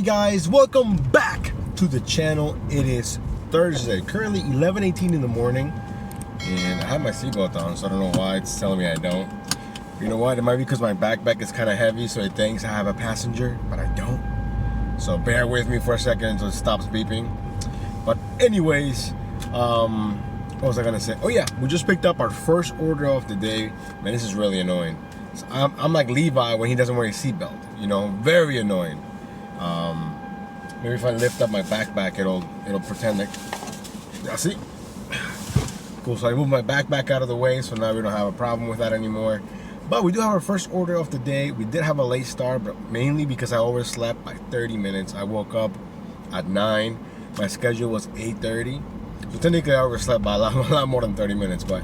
guys, welcome back to the channel. It is Thursday, currently 11:18 in the morning, and I have my seatbelt on, so I don't know why it's telling me I don't. You know what, it might be because my backpack is kind of heavy, so it thinks I have a passenger, but I don't. So bear with me for a second until it stops beeping. But anyways, what was I gonna say? Oh yeah, we just picked up our first order of the day. Man, this is really annoying. So I'm like Levi when he doesn't wear a seatbelt, you know, very annoying. Maybe if I lift up my backpack, it'll pretend like, yeah, see? Cool, so I moved my backpack out of the way, so now we don't have a problem with that anymore. But we do have our first order of the day. We did have a late start, but mainly because I overslept by 30 minutes. I woke up at 9. My schedule was 8:30. So technically I overslept by a lot more than 30 minutes, but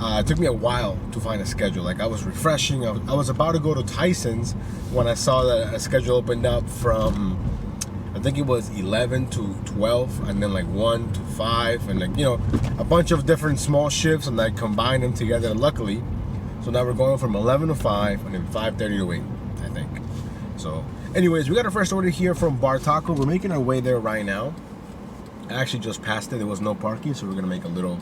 it took me a while to find a schedule. Like I was refreshing. I was about to go to Tyson's when I saw that a schedule opened up from, I think it was 11 to 12, and then like 1 to 5, and like, you know, a bunch of different small shifts, and I combined them together, luckily. So now we're going from 11 to 5, and then 5:30 to 8, I think. So anyways, we got our first order here from Bar Taco. We're making our way there right now. I actually just passed it. There was no parking, so we're gonna make a little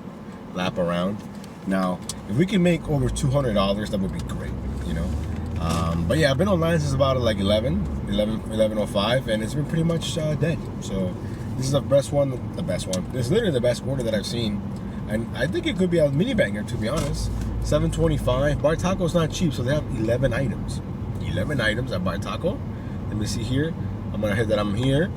lap around. Now, if we can make over $200, that would be great, you know. But yeah, I've been online since about like 11:05, and it's been pretty much dead. So this is the best one. This is literally the best order that I've seen, and I think it could be a mini banger, to be honest. $7.25. Bar Taco's not cheap, so they have 11 items. 11 items at Bar Taco. Let me see here. I'm gonna hit that I'm here.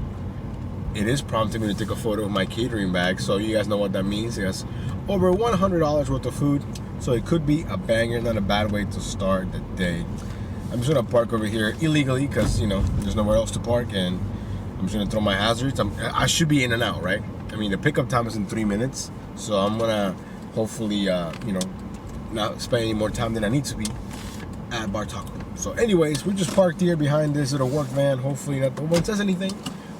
It is prompting me to take a photo of my catering bag, so you guys know what that means. It has over $100 worth of food, so it could be a banger, not a bad way to start the day. I'm just gonna park over here illegally because, you know, there's nowhere else to park, and I'm just gonna throw my hazards. I should be in and out, right? I mean, the pickup time is in 3 minutes, so I'm gonna hopefully, you know, not spend any more time than I need to be at Bar Taco. So anyways, we just parked here behind this little work van. Hopefully no one says anything.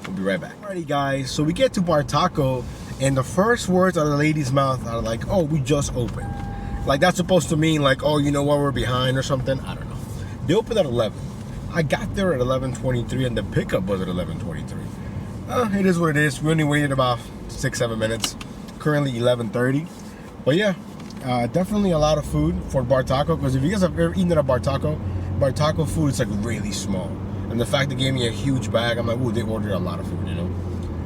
We'll be right back. Alrighty guys, so we get to Bar Taco, and the first words out of the lady's mouth are like, oh, we just opened. Like that's supposed to mean like, oh, you know what, we're behind or something. I don't know. They opened at 11. I got there at 11:23, and the pickup was at 11:23. It is what it is. We only waited about 6-7 minutes. Currently 11:30. But yeah, definitely a lot of food for Bar Taco, because if you guys have ever eaten at a Bar Taco food is like really small. And the fact they gave me a huge bag, I'm like, ooh, they ordered a lot of food, you know.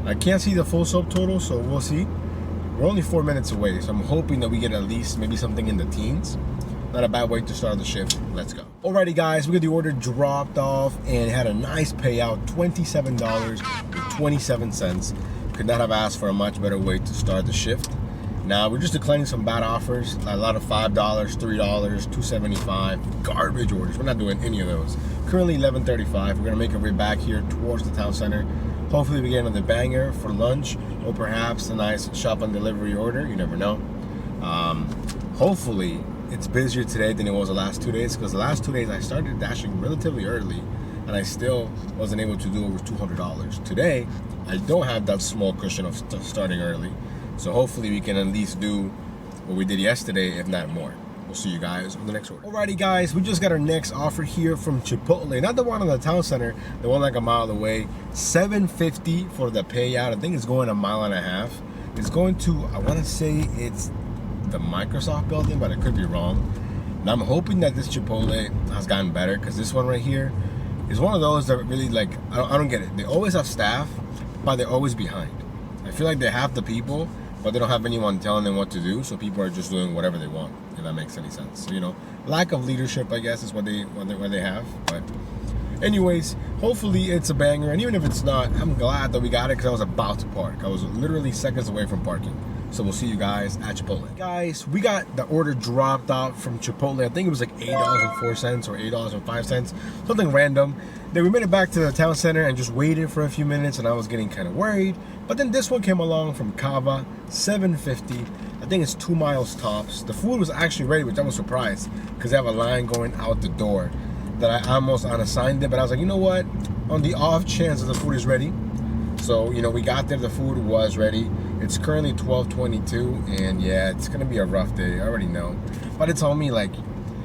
I can't see the full subtotal, so we'll see. We're only 4 minutes away, so I'm hoping that we get at least maybe something in the teens. Not a bad way to start the shift. Let's go. Alrighty guys, we got the order dropped off, and it had a nice payout, $27.27. Could not have asked for a much better way to start the shift. Now we're just declining some bad offers, a lot of $5, $3, $2.75, garbage orders. We're not doing any of those. Currently 11:35. We're gonna make our way back here towards the town center. Hopefully we get another banger for lunch, or perhaps a nice shop and delivery order. You never know. Hopefully it's busier today than it was the last 2 days, because the last 2 days I started dashing relatively early, and I still wasn't able to do over $200. Today, I don't have that small cushion of starting early. So hopefully we can at least do what we did yesterday, if not more. We'll see you guys on the next order. Alrighty guys, we just got our next offer here from Chipotle. Not the one on the town center, the one like a mile away. $7.50 for the payout. I think it's going 1.5 miles. It's going to, I want to say it's the Microsoft building, but I could be wrong. And I'm hoping that this Chipotle has gotten better, because this one right here is one of those that really like, I don't get it. They always have staff, but they're always behind. I feel like they have the people, but they don't have anyone telling them what to do, so people are just doing whatever they want, if that makes any sense. So, you know, lack of leadership, I guess, is what they have. But anyways, hopefully it's a banger, and even if it's not, I'm glad that we got it, because I was about to park. I was literally seconds away from parking. So we'll see you guys at Chipotle. Guys, we got the order dropped off from Chipotle. I think it was like $8.04 or $8.05, something random. Then we made it back to the town center and just waited for a few minutes, and I was getting kind of worried. But then this one came along from Kava, $7.50. I think it's 2 miles tops. The food was actually ready, which I was surprised, because they have a line going out the door that I almost unassigned it. But I was like, you know what? On the off chance that the food is ready. So, you know, we got there, the food was ready. It's currently 12:22, and yeah, it's gonna be a rough day, I already know. But it told me, like,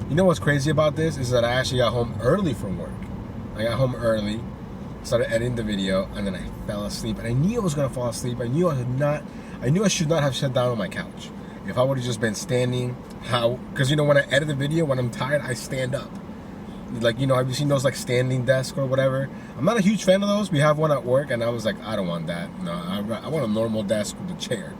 you know what's crazy about this is that I actually got home early from work. I got home early, started editing the video, and then I fell asleep. And I knew I was gonna fall asleep. I knew I should not have sat down on my couch. If I would have just been standing, because when I edit the video, when I'm tired, I stand up. Like, have you seen those like standing desks or whatever? I'm not a huge fan of those. We have one at work, and I was like, I don't want that. No, I want a normal desk with a chair,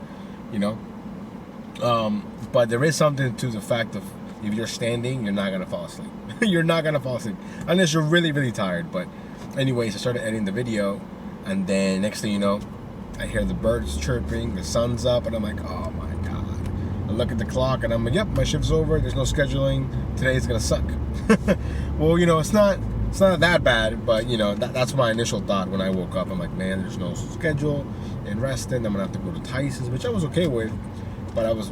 But there is something to the fact of if you're standing, you're not gonna fall asleep. You're not gonna fall asleep unless you're really, really tired. But anyways, I started editing the video, and then next thing you know, I hear the birds chirping, the sun's up, and I'm like, oh my god. I look at the clock, and I'm like, yep, my shift's over. There's no scheduling. Today's gonna suck. Well, it's not that bad, but that's my initial thought when I woke up. I'm like, man, there's no schedule and resting. I'm gonna have to go to Tyson's, which I was okay with, but I was,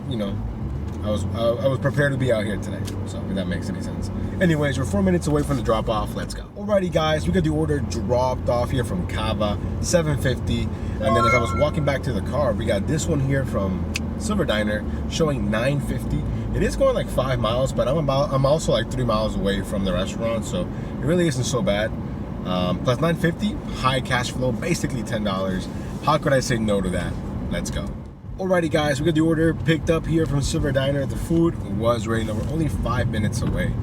I was prepared to be out here today, so if that makes any sense. Anyways, we're 4 minutes away from the drop off. Let's go. Alrighty, guys, we got the order dropped off here from Cava, $7.50, and then as I was walking back to the car, we got this one here from Silver Diner showing $9.50. It is going like 5 miles, but I'm also like 3 miles away from the restaurant, so it really isn't so bad. Plus $9.50, high cash flow, basically $10. How could I say no to that? Let's go. Alrighty, guys, we got the order picked up here from Silver Diner. The food was ready. Now we're only 5 minutes away.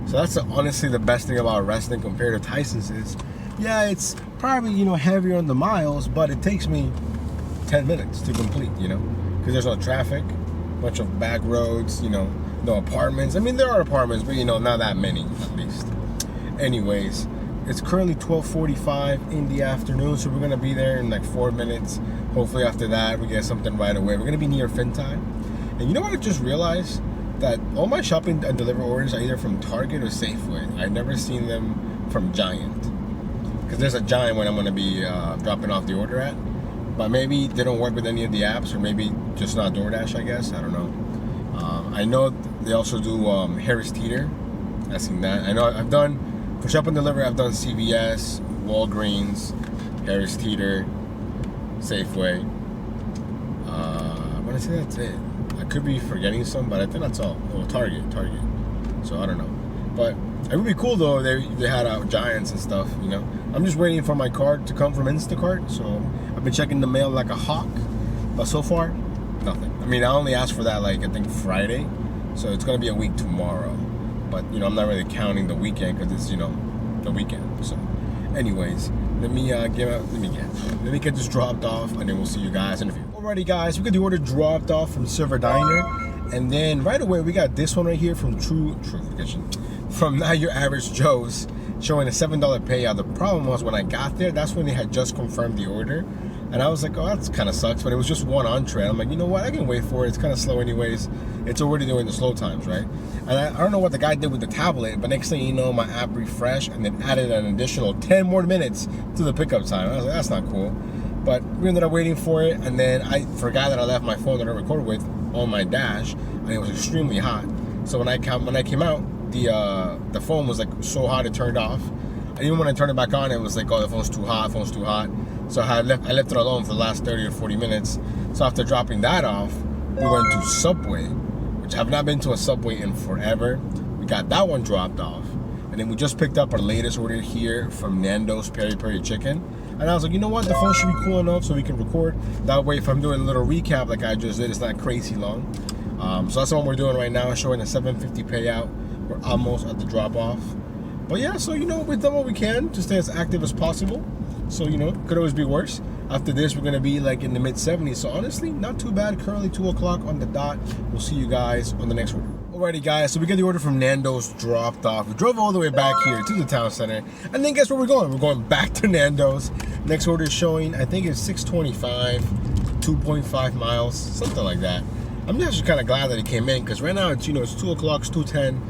So that's honestly the best thing about resting compared to Tyson's is, yeah, it's probably, heavier on the miles, but it takes me 10 minutes to complete, because there's no traffic, bunch of back roads, no apartments. I mean, there are apartments, but, not that many, at least. Anyways, it's currently 12:45 in the afternoon, so we're going to be there in like 4 minutes. Hopefully after that, we get something right away. We're going to be near Fintai. And you know what I just realized? That all my shopping and delivery orders are either from Target or Safeway. I've never seen them from Giant. Because there's a Giant when I'm going to be dropping off the order at. But maybe they don't work with any of the apps, or maybe just not DoorDash, I guess. I don't know. I know they also do Harris Teeter. I've seen that. I know I've done, for shop and delivery, I've done CVS, Walgreens, Harris Teeter, Safeway. I want to say that's it. I could be forgetting some, but I think that's all. Oh, Target. So I don't know. But it would be cool though. They had Giants and stuff. I'm just waiting for my card to come from Instacart. So I've been checking the mail like a hawk, but so far, nothing. I mean, I only asked for that like I think Friday, so it's gonna be a week tomorrow. But I'm not really counting the weekend because it's the weekend. So, anyways, let me get this dropped off, and then we'll see you guys in a few. Alrighty, guys, we got the order dropped off from Silver Diner, and then right away we got this one right here from True Kitchen, from Not Your Average Joe's, showing a $7 payout. The problem was when I got there, that's when they had just confirmed the order, and I was like, oh, that kind of sucks. But it was just one entree. I'm like, you know what? I can wait for it. It's kind of slow anyways. It's already doing the slow times, right? And I don't know what the guy did with the tablet, but next thing you know, my app refreshed and then added an additional 10 more minutes to the pickup time. I was like, that's not cool. But we ended up waiting for it, and then I forgot that I left my phone that I recorded with on my dash, and it was extremely hot. So when I came out, the phone was like so hot it turned off. And even when I turned it back on, it was like, oh, the phone's too hot. So I left it alone for the last 30 or 40 minutes. So after dropping that off, we went to Subway, which I've not been to a Subway in forever. We got that one dropped off. And then we just picked up our latest order here from Nando's Peri Peri Chicken. And I was like, you know what? The phone should be cool enough so we can record. That way, if I'm doing a little recap like I just did, it's not crazy long. So that's what we're doing right now, showing a $7.50 payout. We're almost at the drop off. But yeah, so we've done what we can to stay as active as possible. So could always be worse. After this, we're gonna be like in the mid 70s. So honestly, not too bad. Currently 2 o'clock on the dot. We'll see you guys on the next order. Alrighty, guys, so we got the order from Nando's dropped off. We drove all the way back here to the town center, and then guess where we're going? We're going back to Nando's. Next order is showing, I think it's 625, 2.5 miles, something like that. I'm just kind of glad that it came in, because right now it's it's 2 o'clock, it's 2:10,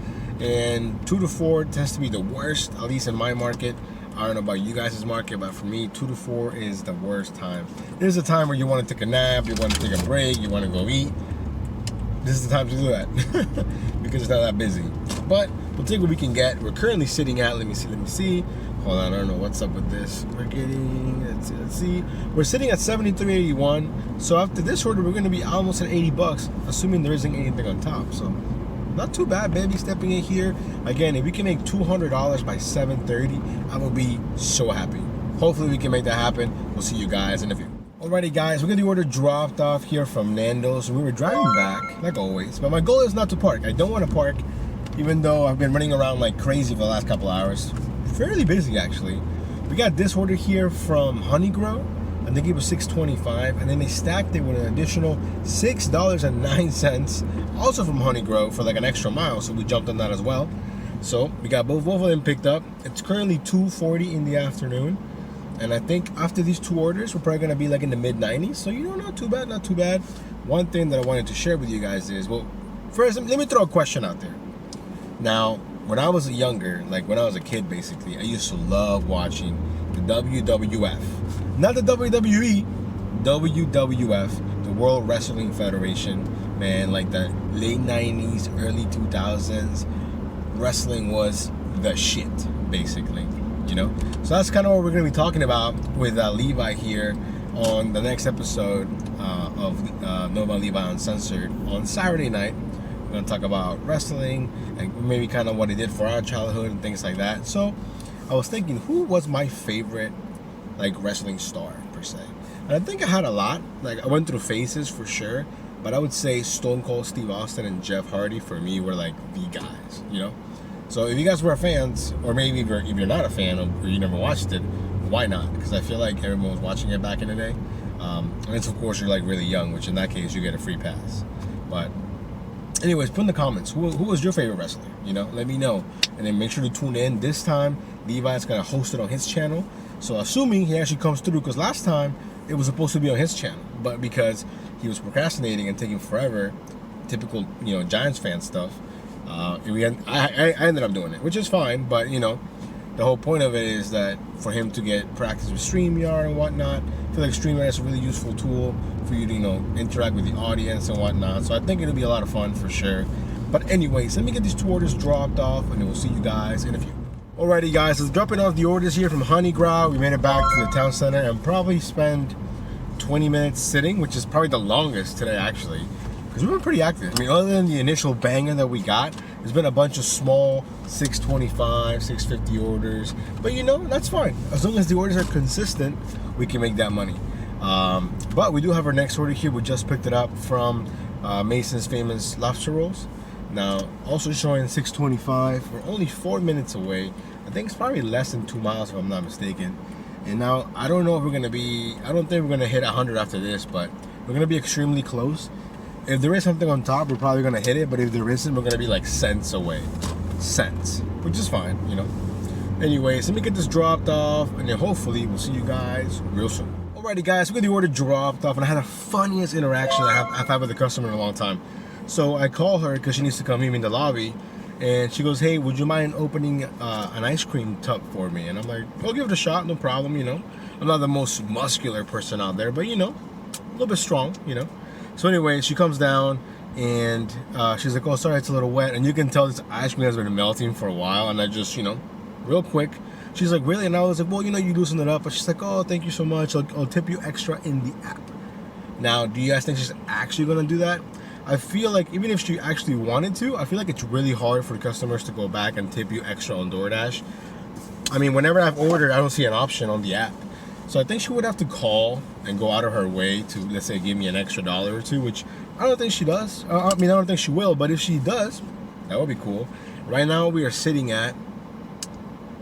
and 2 to 4 tends to be the worst, at least in my market. I don't know about you guys' market, but for me, 2 to 4 is the worst time. There's a time where you want to take a nap, you want to take a break, you want to go eat. This is the time to do that because it's not that busy. But we'll take what we can get. We're currently sitting at, let me see. Hold on, I don't know what's up with this. We're getting, let's see. We're sitting at $73.81. So after this order, we're going to be almost at $80, assuming there isn't anything on top. So not too bad, baby, stepping in here. Again, if we can make $200 by 7:30, I will be so happy. hopefully we can make that happen. We'll see you guys in a few. Alrighty guys, we got the order dropped off here from Nando's. We were driving back, like always, but my goal is not to park. I don't want to park, even though I've been running around like crazy for the last couple hours. Fairly busy actually. We got this order here from Honey Grow, and they gave us $6.25, and then they stacked it with an additional $6.09, also from Honey Grow for like an extra mile, so we jumped on that as well. So we got both of them picked up. It's currently 2:40 in the afternoon. And I think after these two orders, we're probably going to be like in the mid-90s. So, you know, not too bad, not too bad. One thing that I wanted to share with you guys is, well, first, let me throw a question out there. Now, when I was younger, like when I was a kid, basically, I used to love watching the WWF. Not the WWE, WWF, the World Wrestling Federation. Man, like the late 90s, early 2000s, wrestling was the shit, basically. You know, so that's kind of what we're going to be talking about with Levi here on the next episode of Nova Levi Uncensored on Saturday night. We're going to talk about wrestling and maybe kind of what it did for our childhood and things like that. So I was thinking, who was my favorite like wrestling star per se? And I think I had a lot. Like I went through phases for sure, but I would say Stone Cold Steve Austin and Jeff Hardy for me were like the guys, you know. So if you guys were fans, or maybe if you're not a fan or you never watched it, why not? Because I feel like everyone was watching it back in the day. Unless of course you're like really young, which in that case you get a free pass. But anyways, put in the comments, who was your favorite wrestler? You know, let me know. And then make sure to tune in. This time, Levi's going to host it on his channel. So assuming he actually comes through, because last time it was supposed to be on his channel. But because he was procrastinating and taking forever, typical, you know, Giants fan stuff, I ended up doing it, which is fine, but you know, the whole point of it is that for him to get practice with StreamYard and whatnot, I feel like StreamYard is a really useful tool for you to, you know, interact with the audience and whatnot, so I think it'll be a lot of fun for sure. But anyways, let me get these two orders dropped off, and then we'll see you guys in a few. Alrighty guys, let's dropping off the orders here from Honey Grow. We made it back to the town center and probably spend 20 minutes sitting, which is probably the longest today actually. Because we've been pretty active. I mean, other than the initial banger that we got, there's been a bunch of small $6.25, $6.50 orders. But you know, that's fine. As long as the orders are consistent, we can make that money. But we do have our next order here. We just picked it up from Mason's Famous Lobster Rolls. Now, also showing $6.25. We're only 4 minutes away. I think it's probably less than 2 miles if I'm not mistaken. And now, I don't know if we're going to be, I don't think we're going to hit 100 after this, but we're going to be extremely close. If there is something on top, we're probably going to hit it, but if there isn't, we're going to be like cents away. Cents, which is fine, you know. Anyways, let me get this dropped off, and then hopefully we'll see you guys real soon. Alrighty guys, we got the order dropped off, and I had the funniest interaction I've had with a customer in a long time. So I call her because she needs to come meet me in the lobby, and she goes, hey, would you mind opening an ice cream tub for me? And I'm like, I'll give it a shot, no problem, you know. I'm not the most muscular person out there, but you know, a little bit strong, you know. So anyway, she comes down and she's like, oh, sorry, it's a little wet. And you can tell this ice cream has been melting for a while. And I just, you know, real quick, she's like, really? And I was like, well, you know, you loosened it up. But she's like, oh, thank you so much. I'll tip you extra in the app. Now, do you guys think she's actually going to do that? I feel like even if she actually wanted to, I feel like it's really hard for customers to go back and tip you extra on DoorDash. I mean, whenever I've ordered, I don't see an option on the app. So I think she would have to call and go out of her way to, let's say, give me an extra $1 or $2, which I don't think she does. I mean, I don't think she will, but if she does, that would be cool. Right now, we are sitting at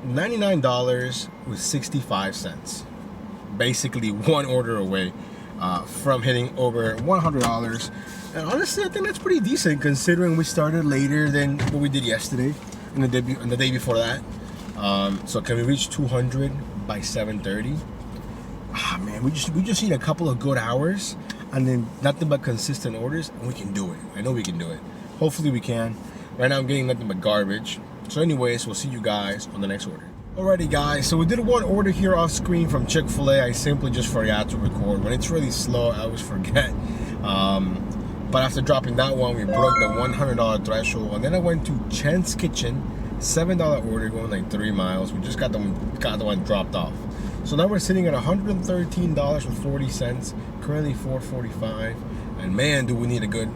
$99.65. Basically, one order away from hitting over $100. And honestly, I think that's pretty decent considering we started later than what we did yesterday and the day before that. So can we reach 200 by 7:30? Ah man, we just need a couple of good hours and then nothing but consistent orders, and we can do it. I know we can do it. Hopefully we can. Right now I'm getting nothing but garbage. So anyways, we'll see you guys on the next order. Alrighty guys, so we did one order here off screen from Chick-fil-A. I simply just forgot to record. When it's really slow, I always forget. But after dropping that one, we broke the $100 threshold, and then I went to Chen's Kitchen, $7 order going like 3 miles. We just got the one dropped off. So now we're sitting at $113.40, currently $4.45. And man, do we need a good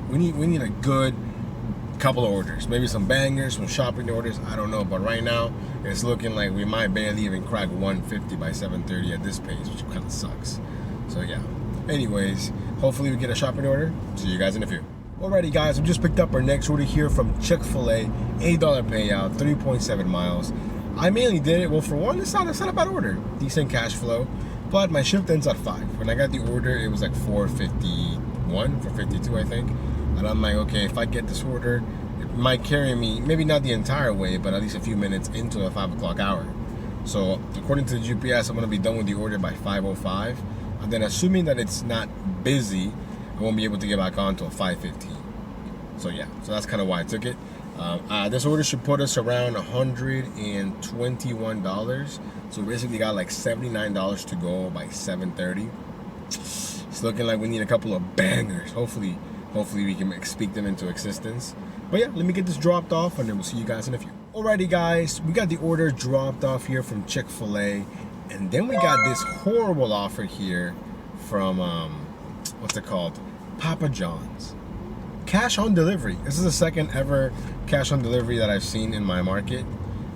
couple of orders, maybe some bangers, some shopping orders, I don't know. But right now, it's looking like we might barely even crack 150 by 7:30 at this pace, which kind of sucks. So yeah. Anyways, hopefully we get a shopping order. See you guys in a few. Alrighty guys, we just picked up our next order here from Chick-fil-A, $8 payout, 3.7 miles. I mainly did it, well, for one, it's not a bad order. Decent cash flow, but my shift ends at 5. When I got the order, it was like 4:51, 4:52, I think. And I'm like, okay, if I get this order, it might carry me, maybe not the entire way, but at least a few minutes into the 5 o'clock hour. So according to the GPS, I'm gonna be done with the order by 5:05. And then assuming that it's not busy, I won't be able to get back on until 5:15. So yeah, so that's kind of why I took it. This order should put us around $121. So we basically got like $79 to go by 7:30. It's looking like we need a couple of bangers. Hopefully we can speak them into existence. But yeah, let me get this dropped off and then we'll see you guys in a few. Alrighty guys, we got the order dropped off here from Chick-fil-A. And then we got this horrible offer here from, what's it called? Papa John's. Cash on delivery. This is the second ever cash on delivery that I've seen in my market.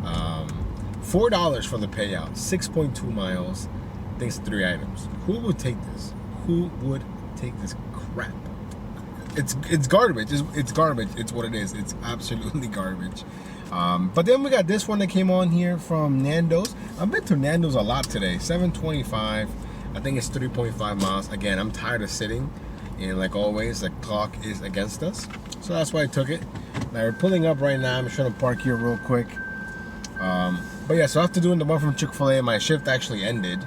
$4 for the payout, 6.2 miles, I think it's 3 items. Who would take this? Who would take this crap? It's garbage. It's garbage. It's what it is. It's absolutely garbage. But then we got this one that came on here from Nando's. I've been to Nando's a lot today. 7:25. I think it's 3.5 miles. Again, I'm tired of sitting. And like always, the clock is against us. So that's why I took it. Now we're pulling up right now. I'm just trying to park here real quick. But yeah, so after doing the one from Chick-fil-A, my shift actually ended.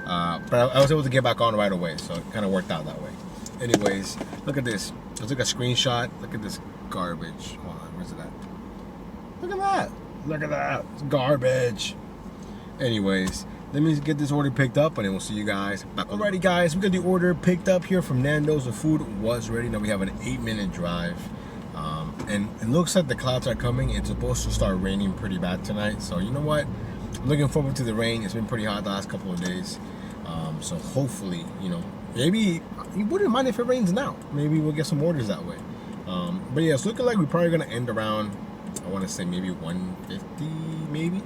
But I was able to get back on right away. So it kind of worked out that way. Anyways, look at this. I took a screenshot. Look at this garbage. Hold on, where's it at? Look at that. Look at that. It's garbage. Anyways, let me get this order picked up and then we'll see you guys back. Alrighty guys, we got the order picked up here from Nando's. The food was ready. Now we have an 8-minute drive. And it looks like the clouds are coming. It's supposed to start raining pretty bad tonight. So you know what? I'm looking forward to the rain. It's been pretty hot the last couple of days. So hopefully, you know, maybe you wouldn't mind if it rains now. Maybe we'll get some orders that way. But yeah, it's looking like we're probably gonna end around, I want to say maybe 150, maybe.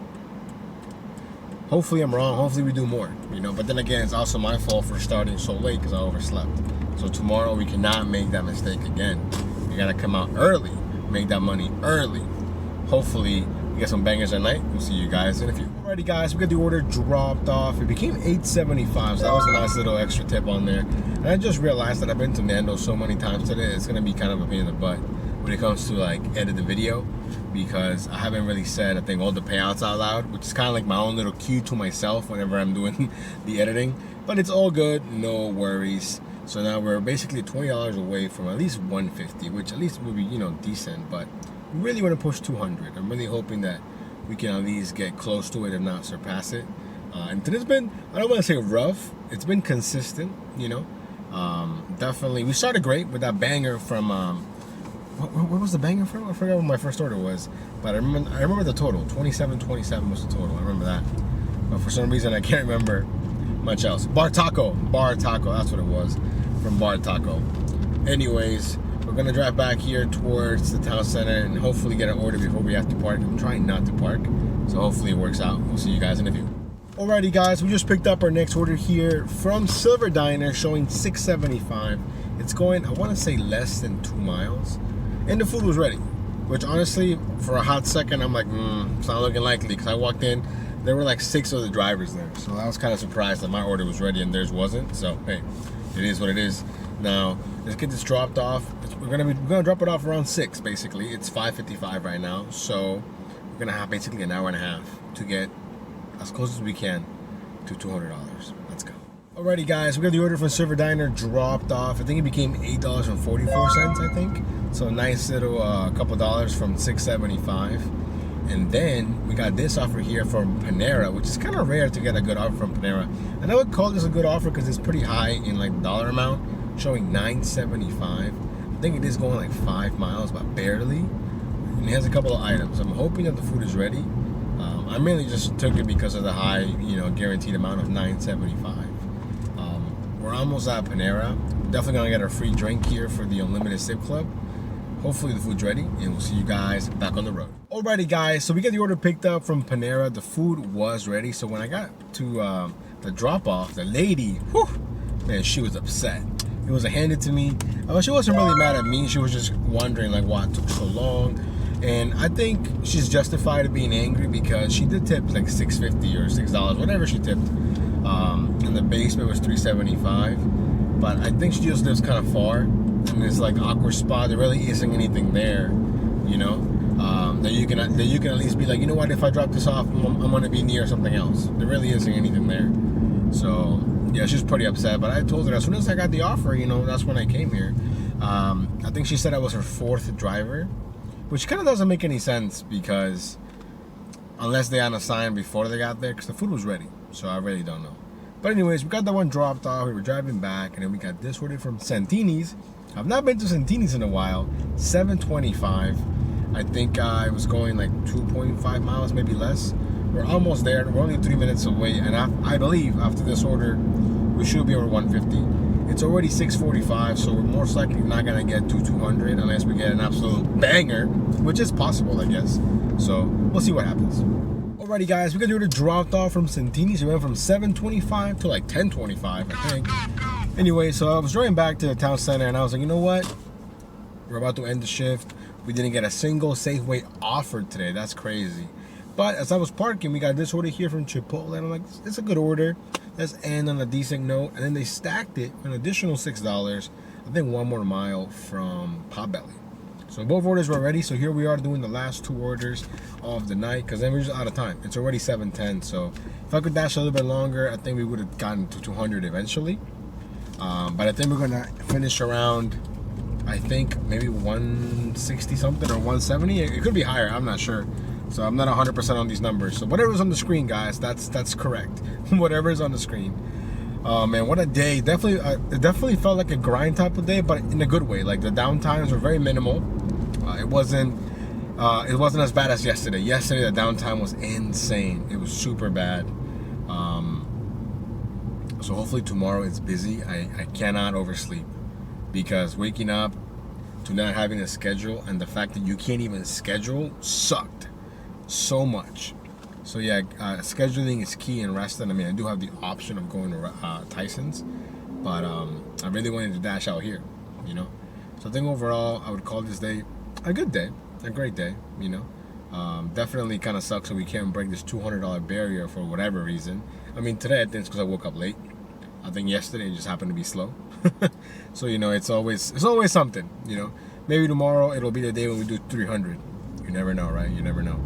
Hopefully I'm wrong. Hopefully we do more, you know. But then again, it's also my fault for starting so late because I overslept. So tomorrow we cannot make that mistake again. We gotta come out early, make that money early. Hopefully we get some bangers at night. We'll see you guys in a few. Alrighty guys, we got the order dropped off. It became $8.75, so that was a nice little extra tip on there. And I just realized that I've been to Nando's so many times today, it's gonna be kind of a pain in the butt when it comes to like edit the video, because I haven't really said, I think, all the payouts out loud, which is kind of like my own little cue to myself whenever I'm doing the editing. But it's all good, no worries. So now we're basically $20 away from at least 150, which at least would be, you know, decent. But we really want to push 200. I'm really hoping that we can at least get close to it and not surpass it. And today's been, I don't want to say rough, it's been consistent, you know. Definitely, we started great with that banger from, what was the banger from? I forgot what my first order was, but I remember the total. 27.27 was the total. I remember that. But for some reason, I can't remember much else. Bar Taco, that's what it was, from Bar Taco. Anyways, we're gonna drive back here towards the town center and hopefully get an order before we have to park. I'm trying not to park, so hopefully it works out. We'll see you guys in a few. Alrighty guys, we just picked up our next order here from Silver Diner, showing $6.75. It's going, I want to say, less than 2 miles. And the food was ready, which honestly, for a hot second, I'm like, it's not looking likely, because I walked in, there were like 6 other drivers there. So I was kind of surprised that my order was ready and theirs wasn't. So hey, it is what it is. Now, let's get this dropped off. We're gonna drop it off around 6, basically. It's 5:55 right now. So we're gonna have basically an hour and a half to get as close as we can to $200. Let's go. Alrighty guys, we got the order from Silver Diner dropped off. I think it became $8.44, I think. So a nice little couple dollars from $6.75. And then we got this offer here from Panera, which is kind of rare to get a good offer from Panera. And I would call this a good offer because it's pretty high in like dollar amount, showing $9.75. I think it is going like 5 miles, but barely. And it has a couple of items. I'm hoping that the food is ready. I mainly just took it because of the high, you know, guaranteed amount of $9.75. We're almost at Panera. Definitely gonna get a free drink here for the Unlimited Sip Club. hopefully the food's ready, and we'll see you guys back on the road. Alrighty guys, so we got the order picked up from Panera. The food was ready. So when I got to the drop off, the lady, whew, man, she was upset. It was handed to me. She wasn't really mad at me. She was just wondering like why it took so long. And I think she's justified in being angry because she did tip like $6.50 or $6, whatever she tipped. And the basement was $3.75. But I think she just lives kind of far, and it's like an awkward spot. There really isn't anything there, you know, that you can at least be like, you know what, if I drop this off, I'm gonna be near something else. There really isn't anything there. So yeah, she's pretty upset. But I told her as soon as I got the offer, you know, that's when I came here. I think she said I was her 4th driver, which kind of doesn't make any sense because unless they had a sign before they got there, because the food was ready. So I really don't know. But anyways, we got that one dropped off. We were driving back, and then we got this order from Santini's. I've not been to Santini's in a while. $7.25. I think I was going like 2.5 miles, maybe less. We're almost there. We're only 3 minutes away, and I believe after this order, we should be over 150. It's already 6:45, so we're most likely not gonna get to 200 unless we get an absolute banger, which is possible, I guess. So we'll see what happens. Alrighty guys, we got the order dropped off from Santini's. It went from 7.25 to like 10.25, I think. Anyway, so I was driving back to the town center, and I was like, you know what? We're about to end the shift. We didn't get a single Safeway offer today. That's crazy. But as I was parking, we got this order here from Chipotle, and I'm like, it's a good order. Let's end on a decent note. And then they stacked it an additional $6. I think 1 more mile from Potbelly. So both orders were ready. So here we are doing the last 2 orders of the night, because then we're just out of time. It's already 7:10. So if I could dash a little bit longer, I think we would have gotten to 200 eventually. But I think we're gonna finish around, I think maybe 160 something or 170. It could be higher. I'm not sure. So I'm not 100% on these numbers. So whatever's on the screen, guys, that's correct. Whatever's on the screen. Man, what a day. It definitely felt like a grind type of day, but in a good way. Like the downtimes were very minimal. It wasn't as bad as yesterday. Yesterday the downtime was insane. It was super bad. So hopefully tomorrow it's busy. I cannot oversleep, because waking up to not having a schedule, and the fact that you can't even schedule, sucked so much. So yeah, scheduling is key in wrestling. I mean, I do have the option of going to Tyson's, but I really wanted to dash out here, you know. So I think overall, I would call this day a good day, a great day, you know. Definitely kind of sucks that we can't break this $200 barrier for whatever reason. I mean, today I think it's because I woke up late. I think yesterday it just happened to be slow. So you know, it's always something, you know. Maybe tomorrow it'll be the day when we do 300. You never know, right? You never know.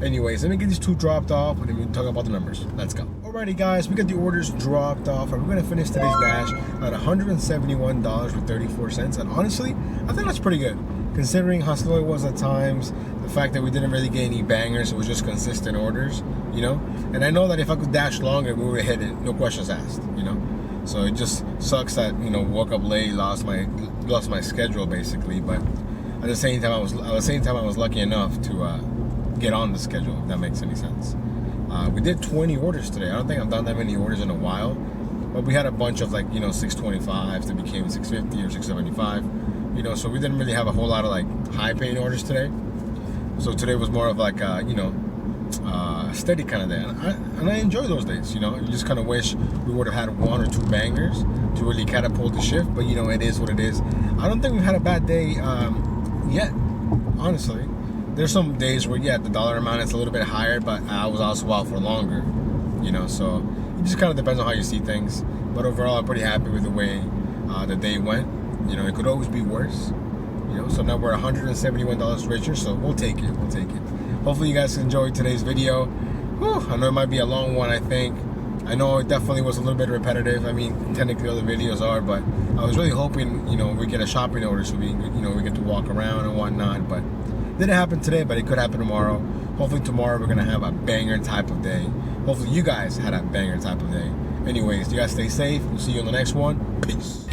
Anyways, let me get these 2 dropped off, and then we can talk about the numbers. Let's go. Alrighty guys, we got the orders dropped off, and we're gonna finish today's dash at $171.34. And honestly, I think that's pretty good, considering how slow it was at times. The fact that we didn't really get any bangers, it was just consistent orders, you know. And I know that if I could dash longer, we would have hit it, no questions asked, you know. So it just sucks that, you know, woke up late, lost my schedule basically. But at the same time, I was lucky enough to get on the schedule, if that makes any sense. We did 20 orders today. I don't think I've done that many orders in a while, but we had a bunch of like, you know, 625s that became 650 or 675, you know. So we didn't really have a whole lot of like high-paying orders today. So today was more of like you know, steady kind of day, and I enjoy those days, you know. You just kind of wish we would have had 1 or 2 bangers to really catapult the shift, but you know, it is what it is. I don't think we've had a bad day yet, honestly. There's some days where, yeah, the dollar amount is a little bit higher, but I was also out for longer, you know. So it just kind of depends on how you see things. But overall, I'm pretty happy with the way the day went. You know, it could always be worse, you know. So now we're $171 richer, so we'll take it. We'll take it. Hopefully you guys enjoyed today's video. Whew, I know it might be a long one, I think. I know it definitely was a little bit repetitive. I mean, technically other videos are, but I was really hoping, you know, we get a shopping order so we get to walk around and whatnot. But didn't happen today, but it could happen tomorrow. Hopefully tomorrow we're gonna have a banger type of day. Hopefully you guys had a banger type of day. Anyways, you guys stay safe. We'll see you on the next one. Peace.